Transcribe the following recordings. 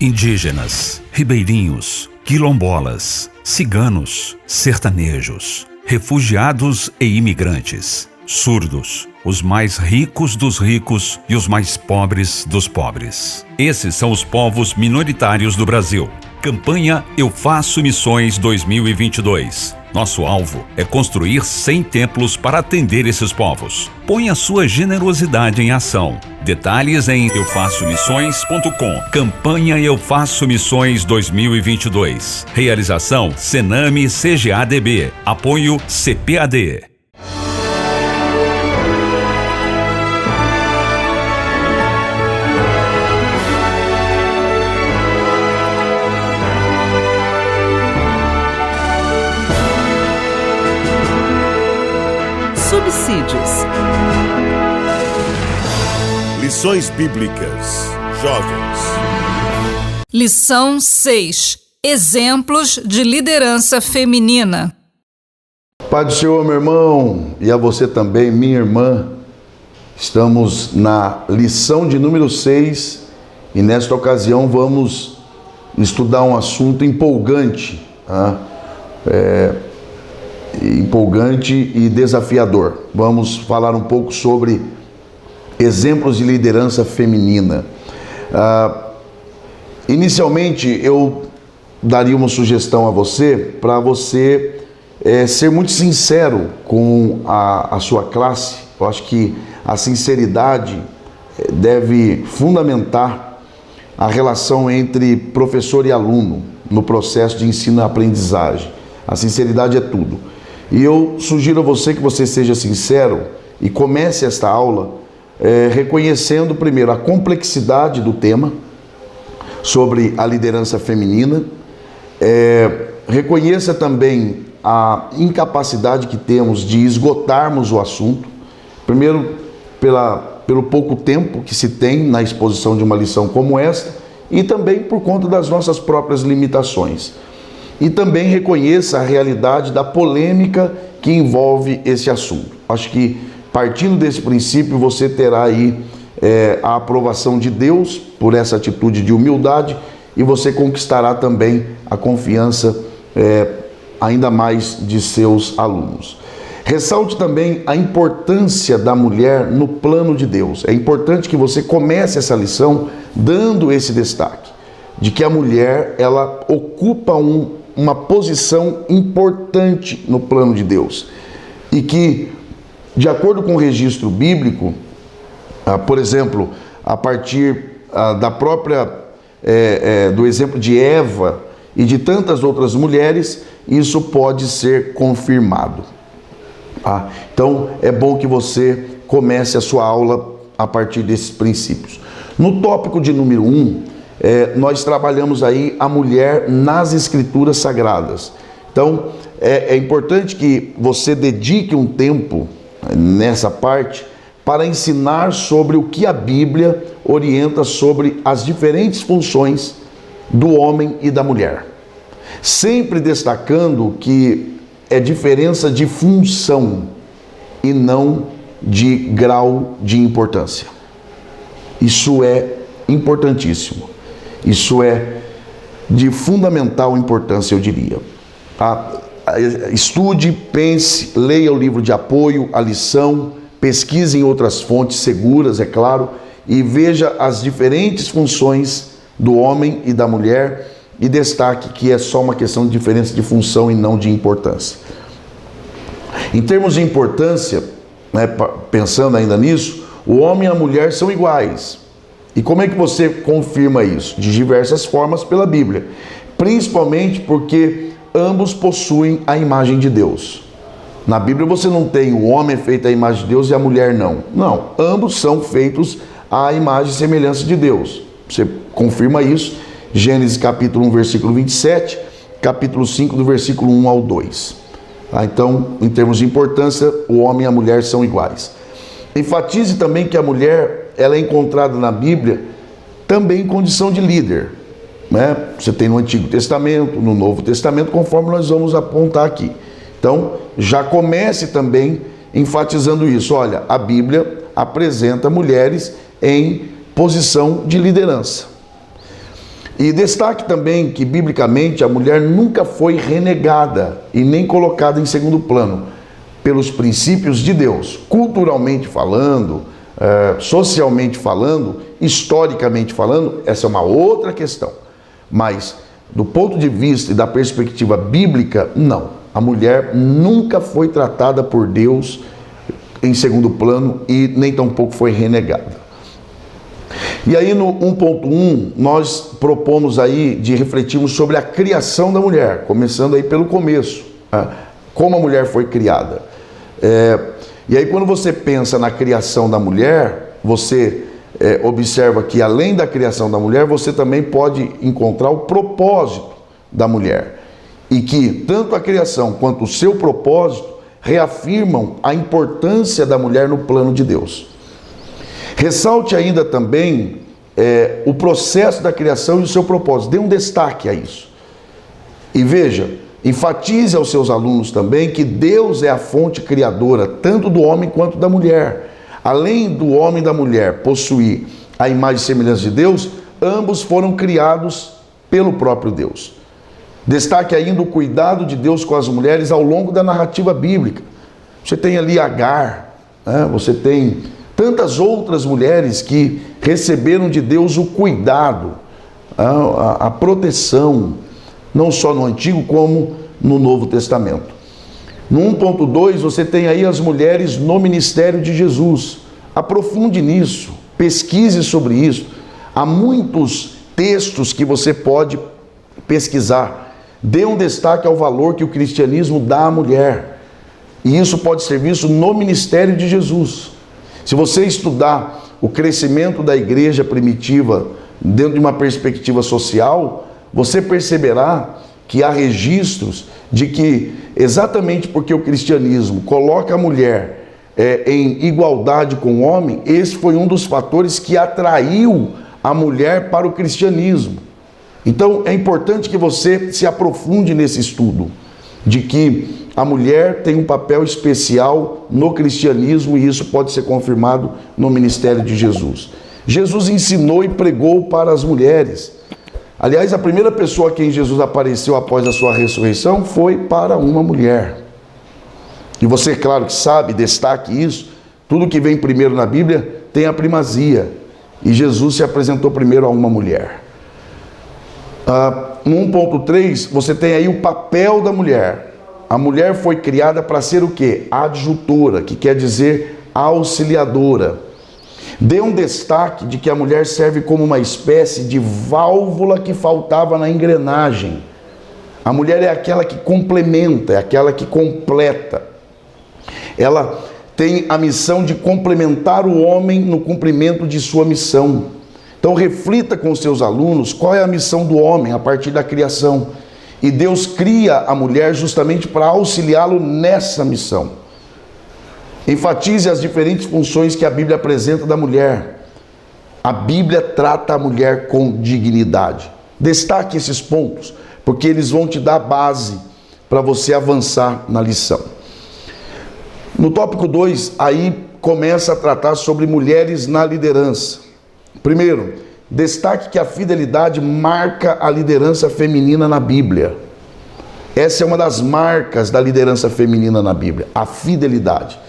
Indígenas, ribeirinhos, quilombolas, ciganos, sertanejos, refugiados e imigrantes, surdos, os mais ricos dos ricos e os mais pobres dos pobres. Esses são os povos minoritários do Brasil. Campanha Eu Faço Missões 2022. Nosso alvo é construir 100 templos para atender esses povos. Põe a sua generosidade em ação. Detalhes em eufaçomissões.com. Campanha Eu Faço Missões 2022. Realização Sename CGADB. Apoio CPAD. Subsídios. Lições Bíblicas. Jovens. Lição 6. Exemplos de liderança feminina. Pai do Senhor, meu irmão, e a você também, minha irmã. Estamos na lição de número 6 e nesta ocasião vamos estudar um assunto empolgante, empolgante e desafiador. Vamos falar um pouco sobre exemplos de liderança feminina. Inicialmente, eu daria uma sugestão a você, para você ser muito sincero com a sua classe. Eu acho que a sinceridade deve fundamentar a relação entre professor e aluno no processo de ensino e aprendizagem. A sinceridade é tudo. E eu sugiro a você que você seja sincero e comece esta aula reconhecendo primeiro a complexidade do tema sobre a liderança feminina. Reconheça também a incapacidade que temos de esgotarmos o assunto. Primeiro, pelo pouco tempo que se tem na exposição de uma lição como esta, e também por conta das nossas próprias limitações. E também reconheça a realidade da polêmica que envolve esse assunto. Acho que, partindo desse princípio, você terá aí a aprovação de Deus por essa atitude de humildade, e você conquistará também a confiança ainda mais de seus alunos. Ressalte também a importância da mulher no plano de Deus. É importante que você comece essa lição dando esse destaque, de que a mulher, ela ocupa uma posição importante no plano de Deus. E que, de acordo com o registro bíblico, por exemplo, a partir da própria, do exemplo de Eva e de tantas outras mulheres, isso pode ser confirmado. Então, é bom que você comece a sua aula a partir desses princípios. No tópico de número 1, nós trabalhamos aí a mulher nas Escrituras Sagradas. Então, é importante que você dedique um tempo nessa parte para ensinar sobre o que a Bíblia orienta sobre as diferentes funções do homem e da mulher. Sempre destacando que é diferença de função e não de grau de importância. Isso é importantíssimo. Isso é de fundamental importância, eu diria. Estude, pense, leia o livro de apoio, a lição, pesquise em outras fontes seguras, é claro, e veja as diferentes funções do homem e da mulher, e destaque que é só uma questão de diferença de função e não de importância. Em termos de importância, pensando ainda nisso, o homem e a mulher são iguais. E como é que você confirma isso? De diversas formas pela Bíblia. Principalmente porque ambos possuem a imagem de Deus. Na Bíblia você não tem o homem feito à imagem de Deus e a mulher não. Não, ambos são feitos à imagem e semelhança de Deus. Você confirma isso. Gênesis capítulo 1, versículo 27, capítulo 5, do versículo 1 ao 2. Então, em termos de importância, o homem e a mulher são iguais. Enfatize também que a mulher, ela é encontrada na Bíblia também em condição de líder. Você tem no Antigo Testamento, no Novo Testamento, conforme nós vamos apontar aqui. Então, já comece também enfatizando isso. Olha, a Bíblia apresenta mulheres em posição de liderança. E destaque também que, biblicamente, a mulher nunca foi renegada e nem colocada em segundo plano pelos princípios de Deus. Culturalmente falando, socialmente falando, historicamente falando, essa é uma outra questão. Mas, do ponto de vista e da perspectiva bíblica, não. A mulher nunca foi tratada por Deus em segundo plano e nem tampouco foi renegada. E aí no 1.1 nós propomos aí de refletirmos sobre a criação da mulher, começando aí pelo começo, como a mulher foi criada. E aí quando você pensa na criação da mulher, você observa que além da criação da mulher, você também pode encontrar o propósito da mulher. E que tanto a criação quanto o seu propósito reafirmam a importância da mulher no plano de Deus. Ressalte ainda também o processo da criação e o seu propósito. Dê um destaque a isso. E veja, enfatize aos seus alunos também que Deus é a fonte criadora, tanto do homem quanto da mulher. Além do homem e da mulher possuir a imagem e semelhança de Deus, ambos foram criados pelo próprio Deus. Destaque ainda o cuidado de Deus com as mulheres ao longo da narrativa bíblica. Você tem ali Agar, você tem tantas outras mulheres que receberam de Deus o cuidado, a proteção, não só no Antigo como no Novo Testamento. No 1.2 você tem aí as mulheres no ministério de Jesus. Aprofunde nisso, pesquise sobre isso. Há muitos textos que você pode pesquisar. Dê um destaque ao valor que o cristianismo dá à mulher. E isso pode ser visto no ministério de Jesus. Se você estudar o crescimento da igreja primitiva dentro de uma perspectiva social, você perceberá que há registros de que, exatamente porque o cristianismo coloca a mulher em igualdade com o homem, esse foi um dos fatores que atraiu a mulher para o cristianismo. Então, é importante que você se aprofunde nesse estudo, de que a mulher tem um papel especial no cristianismo e isso pode ser confirmado no ministério de Jesus. Jesus ensinou e pregou para as mulheres. Aliás, a primeira pessoa a quem Jesus apareceu após a sua ressurreição foi para uma mulher. E você, claro que sabe, destaque isso, tudo que vem primeiro na Bíblia tem a primazia. E Jesus se apresentou primeiro a uma mulher. No 1.3, você tem aí o papel da mulher. A mulher foi criada para ser o quê? Adjutora, que quer dizer auxiliadora. Dê um destaque de que a mulher serve como uma espécie de válvula que faltava na engrenagem. A mulher é aquela que complementa, é aquela que completa. Ela tem a missão de complementar o homem no cumprimento de sua missão. Então reflita com os seus alunos qual é a missão do homem a partir da criação. E Deus cria a mulher justamente para auxiliá-lo nessa missão. Enfatize as diferentes funções que a Bíblia apresenta da mulher. A Bíblia trata a mulher com dignidade. Destaque esses pontos, porque eles vão te dar base para você avançar na lição. No tópico 2, aí começa a tratar sobre mulheres na liderança. Primeiro, destaque que a fidelidade marca a liderança feminina na Bíblia. Essa é uma das marcas da liderança feminina na Bíblia, a fidelidade.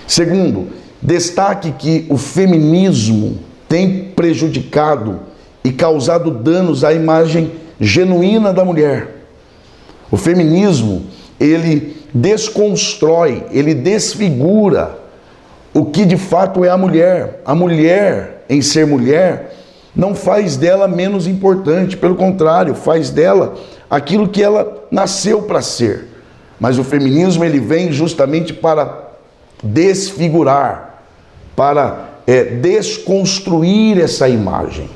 Segundo, destaque que o feminismo tem prejudicado e causado danos à imagem genuína da mulher. O feminismo, ele desconstrói, ele desfigura o que de fato é a mulher. A mulher, em ser mulher, não faz dela menos importante, pelo contrário, faz dela aquilo que ela nasceu para ser. Mas o feminismo, ele vem justamente para desfigurar, para desconstruir essa imagem.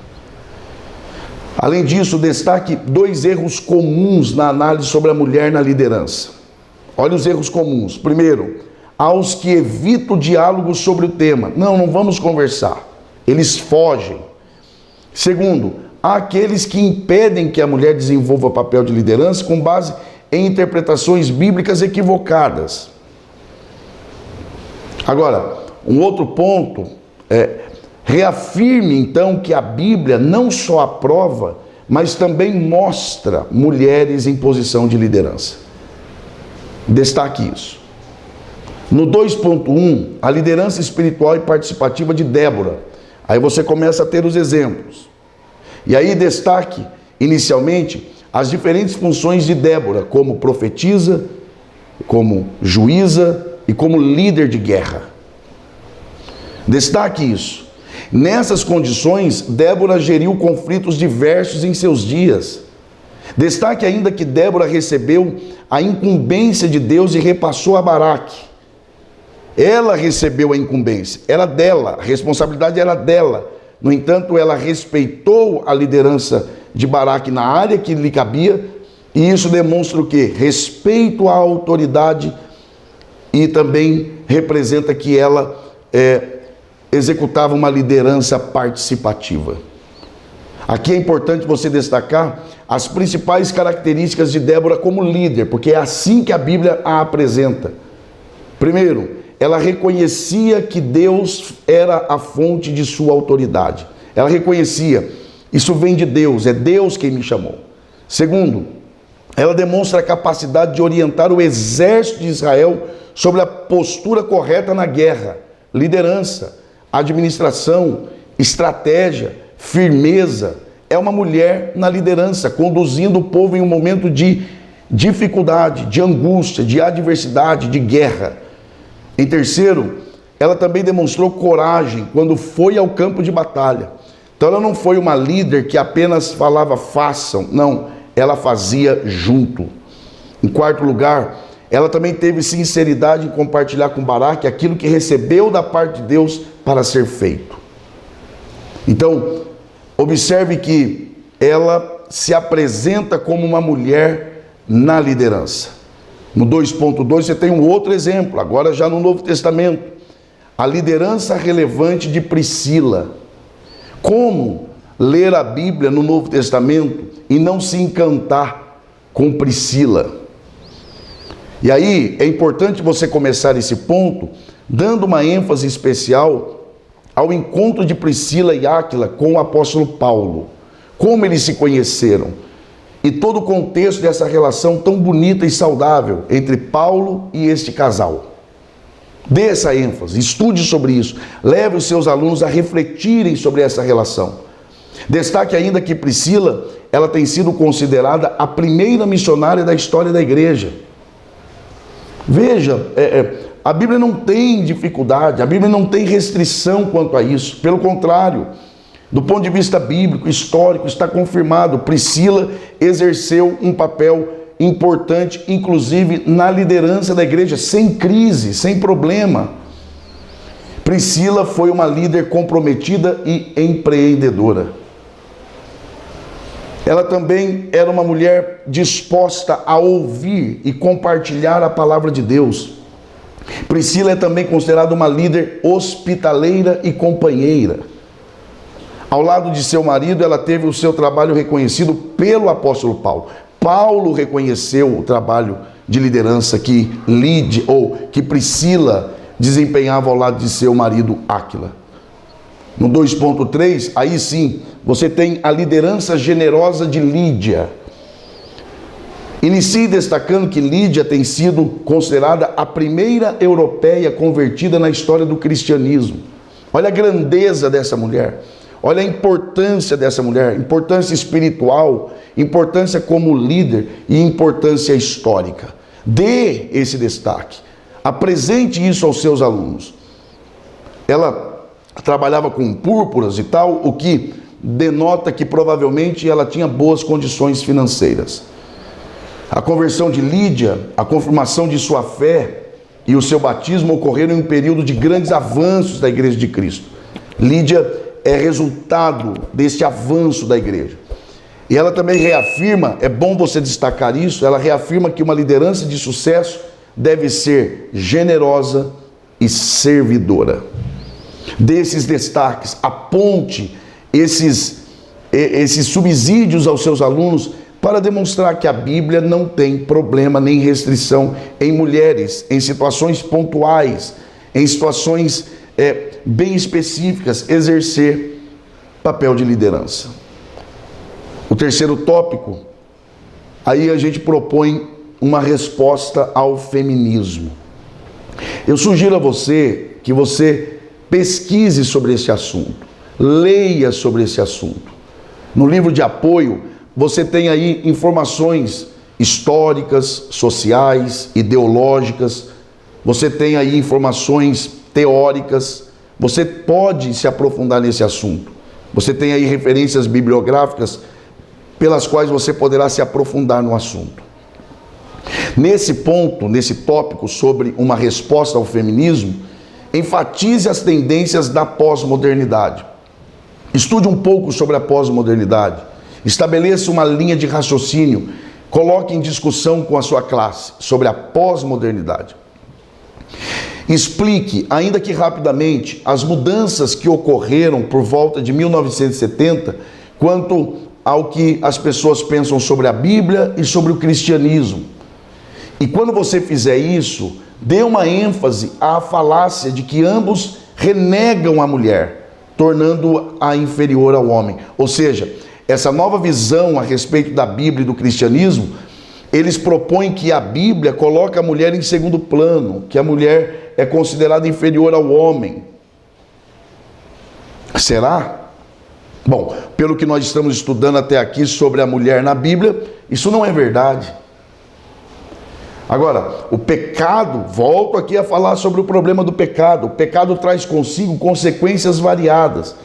Além disso, destaque 2 erros comuns na análise sobre a mulher na liderança. Olha os erros comuns. Primeiro, aos que evitam o diálogo sobre o tema. Não vamos conversar. Eles fogem. Segundo, há aqueles que impedem que a mulher desenvolva o papel de liderança com base em interpretações bíblicas equivocadas. Agora, um outro ponto reafirme então que a Bíblia não só aprova, mas também mostra mulheres em posição de liderança. Destaque isso. No 2.1, a liderança espiritual e participativa de Débora. Aí você começa a ter os exemplos. E aí destaque, inicialmente, as diferentes funções de Débora, como profetisa, como juíza e como líder de guerra. Destaque isso. Nessas condições, Débora geriu conflitos diversos em seus dias. Destaque ainda que Débora recebeu a incumbência de Deus e repassou a Baraque. Ela recebeu a incumbência, era dela, a responsabilidade era dela. No entanto, ela respeitou a liderança de Baraque na área que lhe cabia, e isso demonstra o quê? Respeito à autoridade, e também representa que ela executava uma liderança participativa. Aqui é importante você destacar as principais características de Débora como líder, porque é assim que a Bíblia a apresenta. Primeiro, ela reconhecia que Deus era a fonte de sua autoridade. Ela reconhecia, isso vem de Deus, é Deus quem me chamou. Segundo, ela demonstra a capacidade de orientar o exército de Israel sobre a postura correta na guerra, liderança, administração, estratégia, firmeza. É uma mulher na liderança, conduzindo o povo em um momento de dificuldade, de angústia, de adversidade, de guerra. Em terceiro, ela também demonstrou coragem quando foi ao campo de batalha. Então ela não foi uma líder que apenas falava façam, não, ela fazia junto. Em quarto lugar, ela também teve sinceridade em compartilhar com Baraque aquilo que recebeu da parte de Deus para ser feito. Então, observe que ela se apresenta como uma mulher na liderança. No 2.2 você tem um outro exemplo, agora já no Novo Testamento. A liderança relevante de Priscila. Como ler a Bíblia no Novo Testamento e não se encantar com Priscila? E aí é importante você começar esse ponto dando uma ênfase especial ao encontro de Priscila e Áquila com o apóstolo Paulo. Como eles se conheceram. E todo o contexto dessa relação tão bonita e saudável entre Paulo e este casal. Dê essa ênfase, estude sobre isso, leve os seus alunos a refletirem sobre essa relação. Destaque ainda que Priscila, ela tem sido considerada a primeira missionária da história da igreja. Veja, a Bíblia não tem dificuldade, a Bíblia não tem restrição quanto a isso, pelo contrário. Do ponto de vista bíblico, histórico, está confirmado. Priscila exerceu um papel importante, inclusive na liderança da igreja, sem crise, sem problema. Priscila foi uma líder comprometida e empreendedora. Ela também era uma mulher disposta a ouvir e compartilhar a palavra de Deus. Priscila é também considerada uma líder hospitaleira e companheira. Ao lado de seu marido, ela teve o seu trabalho reconhecido pelo apóstolo Paulo. Paulo reconheceu o trabalho de liderança que Priscila desempenhava ao lado de seu marido Áquila. No 2.3, aí sim, você tem a liderança generosa de Lídia. Inicie destacando que Lídia tem sido considerada a primeira europeia convertida na história do cristianismo. Olha a grandeza dessa mulher. Olha a importância dessa mulher, importância espiritual, importância como líder e importância histórica. Dê esse destaque, apresente isso aos seus alunos. Ela trabalhava com púrpuras e tal, o que denota que provavelmente ela tinha boas condições financeiras. A conversão de Lídia, a confirmação de sua fé e o seu batismo ocorreram em um período de grandes avanços da Igreja de Cristo. Lídia é resultado desse avanço da igreja. E ela também reafirma, é bom você destacar isso, ela reafirma que uma liderança de sucesso deve ser generosa e servidora. Desses destaques, aponte esses subsídios aos seus alunos para demonstrar que a Bíblia não tem problema nem restrição em mulheres, em situações pontuais, em situações bem específicas, exercer papel de liderança. O terceiro tópico, aí a gente propõe uma resposta ao feminismo. Eu sugiro a você que você pesquise sobre esse assunto, leia sobre esse assunto. No livro de apoio, você tem aí informações históricas, sociais, ideológicas, você tem aí informações teóricas, você pode se aprofundar nesse assunto. Você tem aí referências bibliográficas pelas quais você poderá se aprofundar no assunto. Nesse ponto, nesse tópico sobre uma resposta ao feminismo, enfatize as tendências da pós-modernidade. Estude um pouco sobre a pós-modernidade. Estabeleça uma linha de raciocínio. Coloque em discussão com a sua classe sobre a pós-modernidade. Explique, ainda que rapidamente, as mudanças que ocorreram por volta de 1970 quanto ao que as pessoas pensam sobre a Bíblia e sobre o cristianismo. E quando você fizer isso, dê uma ênfase à falácia de que ambos renegam a mulher, tornando-a inferior ao homem. Ou seja, essa nova visão a respeito da Bíblia e do cristianismo, eles propõem que a Bíblia coloca a mulher em segundo plano, que a mulher é considerada inferior ao homem. Será? Bom, pelo que nós estamos estudando até aqui sobre a mulher na Bíblia, isso não é verdade. Agora, o pecado, volto aqui a falar sobre o problema do pecado. O pecado traz consigo consequências variadas,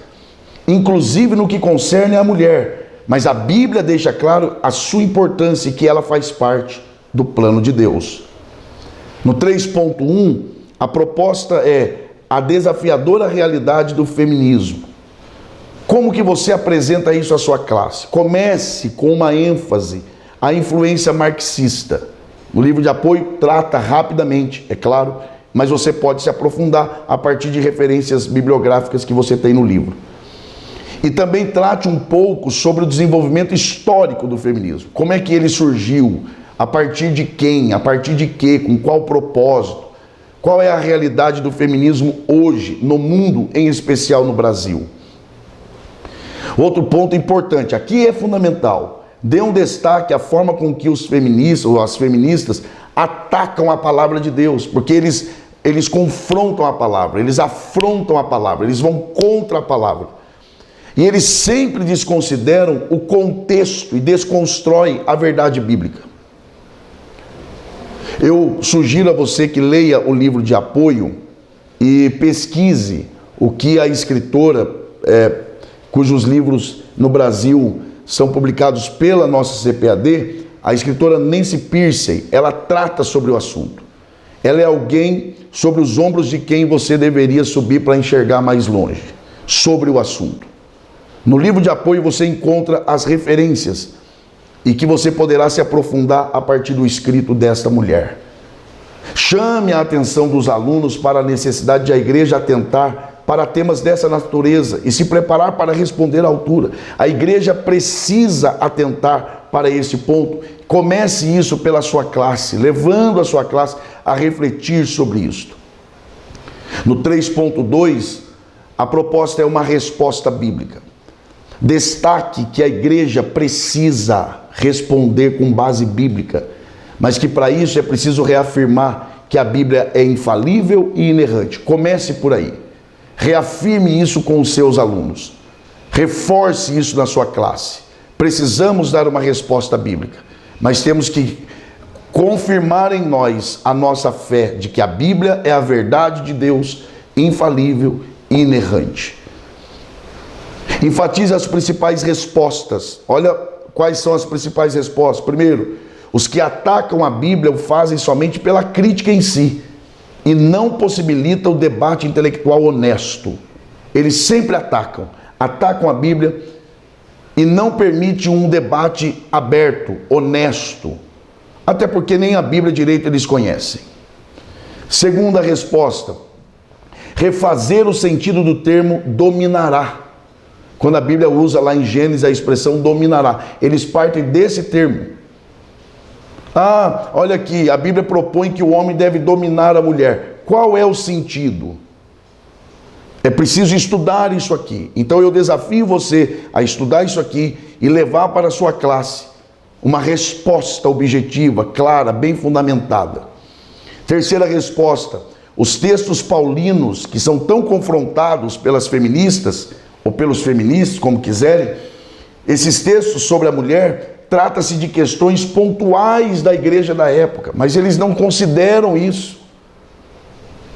inclusive no que concerne a mulher. Mas a Bíblia deixa claro a sua importância e que ela faz parte do plano de Deus. No 3.1, a proposta é a desafiadora realidade do feminismo. Como que você apresenta isso à sua classe? Comece com uma ênfase à influência marxista. O livro de apoio trata rapidamente, é claro, mas você pode se aprofundar a partir de referências bibliográficas que você tem no livro. E também trate um pouco sobre o desenvolvimento histórico do feminismo. Como é que ele surgiu? A partir de quem? A partir de quê? Com qual propósito? Qual é a realidade do feminismo hoje, no mundo, em especial no Brasil? Outro ponto importante, aqui é fundamental. Dê um destaque à forma com que os feministas ou as feministas atacam a palavra de Deus, porque eles confrontam a palavra, eles afrontam a palavra, eles vão contra a palavra. E eles sempre desconsideram o contexto e desconstroem a verdade bíblica. Eu sugiro a você que leia o livro de apoio e pesquise o que a escritora, cujos livros no Brasil são publicados pela nossa CPAD, a escritora Nancy Pearcey, ela trata sobre o assunto. Ela é alguém sobre os ombros de quem você deveria subir para enxergar mais longe, sobre o assunto. No livro de apoio você encontra as referências e que você poderá se aprofundar a partir do escrito desta mulher. Chame a atenção dos alunos para a necessidade de a igreja atentar para temas dessa natureza e se preparar para responder à altura. A igreja precisa atentar para esse ponto. Comece isso pela sua classe, levando a sua classe a refletir sobre isto. No 3.2, a proposta é uma resposta bíblica. Destaque que a igreja precisa responder com base bíblica, mas que para isso é preciso reafirmar que a Bíblia é infalível e inerrante. Comece por aí. Reafirme isso com os seus alunos. Reforce isso na sua classe. Precisamos dar uma resposta bíblica, mas temos que confirmar em nós a nossa fé de que a Bíblia é a verdade de Deus, infalível e inerrante. Enfatize as principais respostas. Olha quais são as principais respostas. Primeiro, os que atacam a Bíblia o fazem somente pela crítica em si e não possibilita o debate intelectual honesto. Eles sempre atacam a Bíblia e não permite um debate aberto, honesto, até porque nem a Bíblia direito eles conhecem. Segunda resposta, refazer o sentido do termo dominará. Quando a Bíblia usa lá em Gênesis a expressão dominará, eles partem desse termo. Olha aqui, a Bíblia propõe que o homem deve dominar a mulher. Qual é o sentido? É preciso estudar isso aqui. Então eu desafio você a estudar isso aqui e levar para a sua classe uma resposta objetiva, clara, bem fundamentada. Terceira resposta: os textos paulinos, que são tão confrontados pelas feministas, ou pelos feministas, como quiserem, esses textos sobre a mulher, trata-se de questões pontuais da igreja da época, mas eles não consideram isso.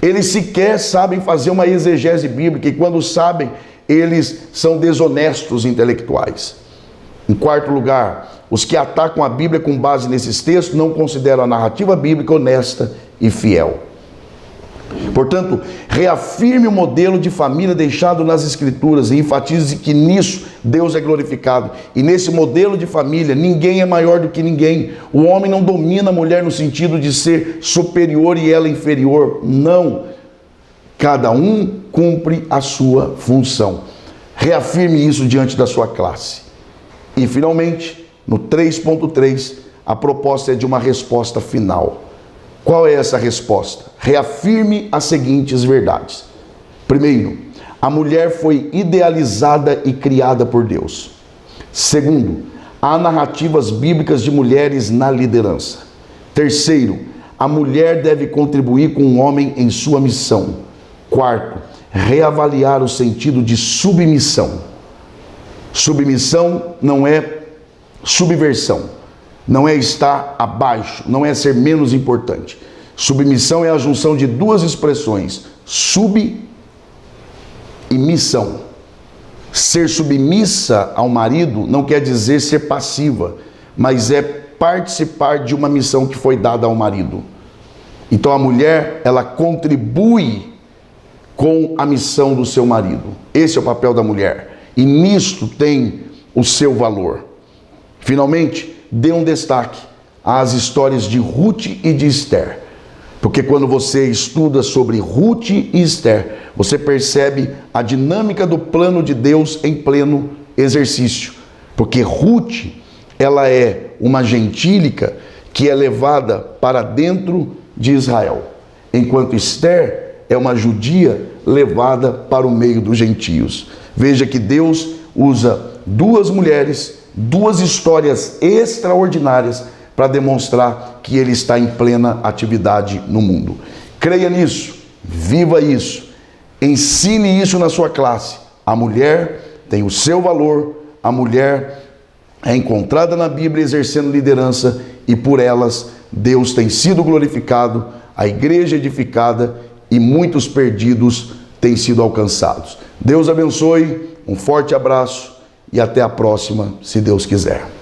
Eles sequer sabem fazer uma exegese bíblica, e quando sabem, eles são desonestos intelectuais. Em quarto lugar, os que atacam a Bíblia com base nesses textos não consideram a narrativa bíblica honesta e fiel. Portanto, reafirme o modelo de família deixado nas Escrituras e enfatize que nisso Deus é glorificado. E nesse modelo de família, ninguém é maior do que ninguém. O homem não domina a mulher no sentido de ser superior e ela inferior. Não. Cada um cumpre a sua função. Reafirme isso diante da sua classe. E, finalmente, no 3.3, a proposta é de uma resposta final. Qual é essa resposta? Reafirme as seguintes verdades. Primeiro, a mulher foi idealizada e criada por Deus. Segundo, há narrativas bíblicas de mulheres na liderança. Terceiro, a mulher deve contribuir com o homem em sua missão. Quarto, reavaliar o sentido de submissão. Submissão não é subversão. Não é estar abaixo, não é ser menos importante. Submissão é a junção de duas expressões, sub e missão. Ser submissa ao marido não quer dizer ser passiva, mas é participar de uma missão que foi dada ao marido. Então a mulher, ela contribui com a missão do seu marido. Esse é o papel da mulher. E nisto tem o seu valor. Finalmente, dê um destaque às histórias de Ruth e de Esther. Porque quando você estuda sobre Ruth e Esther, você percebe a dinâmica do plano de Deus em pleno exercício. Porque Ruth, ela é uma gentílica que é levada para dentro de Israel, enquanto Esther é uma judia levada para o meio dos gentios. Veja que Deus usa duas mulheres, duas histórias extraordinárias para demonstrar que Ele está em plena atividade no mundo. Creia nisso, viva isso, ensine isso na sua classe. A mulher tem o seu valor, a mulher é encontrada na Bíblia exercendo liderança e por elas Deus tem sido glorificado, a igreja edificada e muitos perdidos têm sido alcançados. Deus abençoe, um forte abraço e até a próxima, se Deus quiser.